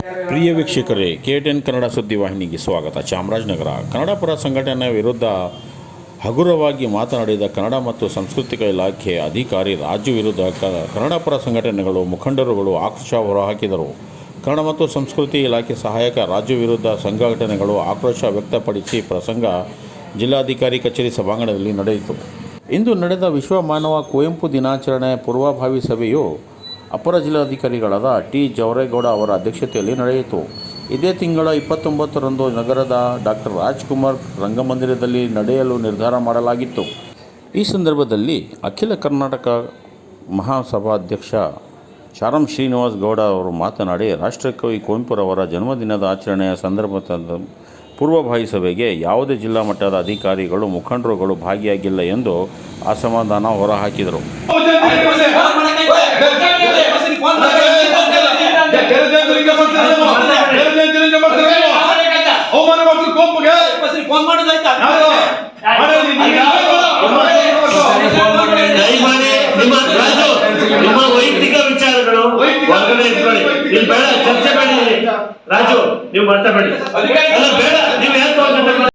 ಪ್ರಿಯ ವೀಕ್ಷಕರೇ, KTN ಕನ್ನಡ ಸುದ್ದಿವಾಹಿನಿಗೆ ಸ್ವಾಗತ. ಚಾಮರಾಜನಗರ ಕನ್ನಡ ಪರ ಸಂಘಟನೆ ವಿರುದ್ಧ ಹಗುರವಾಗಿ ಮಾತನಾಡಿದ ಕನ್ನಡ ಮತ್ತು ಸಾಂಸ್ಕೃತಿಕ ಇಲಾಖೆ ಅಧಿಕಾರಿ ರಾಜು ವಿರುದ್ಧ ಕನ್ನಡ ಪರ ಸಂಘಟನೆಗಳು ಮುಖಂಡರುಗಳು ಆಕ್ರೋಶ ಹೊರಹಾಕಿದರು. ಕನ್ನಡ ಮತ್ತು ಸಂಸ್ಕೃತಿ ಇಲಾಖೆ ಸಹಾಯಕ ರಾಜು ವಿರುದ್ಧ ಸಂಘಟನೆಗಳು ಆಕ್ರೋಶ ವ್ಯಕ್ತಪಡಿಸಿ ಪ್ರಸಂಗ ಜಿಲ್ಲಾಧಿಕಾರಿ ಕಚೇರಿ ಸಭಾಂಗಣದಲ್ಲಿ ನಡೆಯಿತು. ಇಂದು ನಡೆದ ವಿಶ್ವ ಮಾನವ ಕುವೆಂಪು ದಿನಾಚರಣೆ ಪೂರ್ವಭಾವಿ ಸಭೆಯು ಅಪರ ಜಿಲ್ಲಾಧಿಕಾರಿಗಳಾದ ಟಿ. ಜವರೇಗೌಡ ಅವರ ಅಧ್ಯಕ್ಷತೆಯಲ್ಲಿ ನಡೆಯಿತು. ಇದೇ ತಿಂಗಳ 29ರಂದು ನಗರದ ಡಾಕ್ಟರ್ ರಾಜ್ಕುಮಾರ್ ರಂಗಮಂದಿರದಲ್ಲಿ ನಡೆಯಲು ನಿರ್ಧಾರ ಮಾಡಲಾಗಿತ್ತು. ಈ ಸಂದರ್ಭದಲ್ಲಿ ಅಖಿಲ ಕರ್ನಾಟಕ ಮಹಾಸಭಾಧ್ಯಕ್ಷ ಚಾರಂ ಶ್ರೀನಿವಾಸ್ ಗೌಡ ಅವರು ಮಾತನಾಡಿ, ರಾಷ್ಟ್ರಕವಿ ಕುವೆಂಪುರವರ ಜನ್ಮದಿನದ ಆಚರಣೆಯ ಸಂದರ್ಭದ ಪೂರ್ವಭಾವಿ ಸಭೆಗೆ ಯಾವುದೇ ಜಿಲ್ಲಾ ಮಟ್ಟದ ಅಧಿಕಾರಿಗಳು ಮುಖಂಡರುಗಳು ಭಾಗಿಯಾಗಿಲ್ಲ ಎಂದು ಅಸಮಾಧಾನ ಹೊರಹಾಕಿದರು. ನಿಮ್ಮ ವೈಯಕ್ತಿಕ ವಿಚಾರಗಳು ಹೊರಗಡೆ ಇಟ್ಕೊಳ್ಳಿ. ನೀವು ಬೇಡ ಚರ್ಚೆ ಬೇಡ. ರಾಜು, ನೀವು ಮಾತಾಡಬೇಡಿ. ಅಲ್ಲ ಬೇಡ,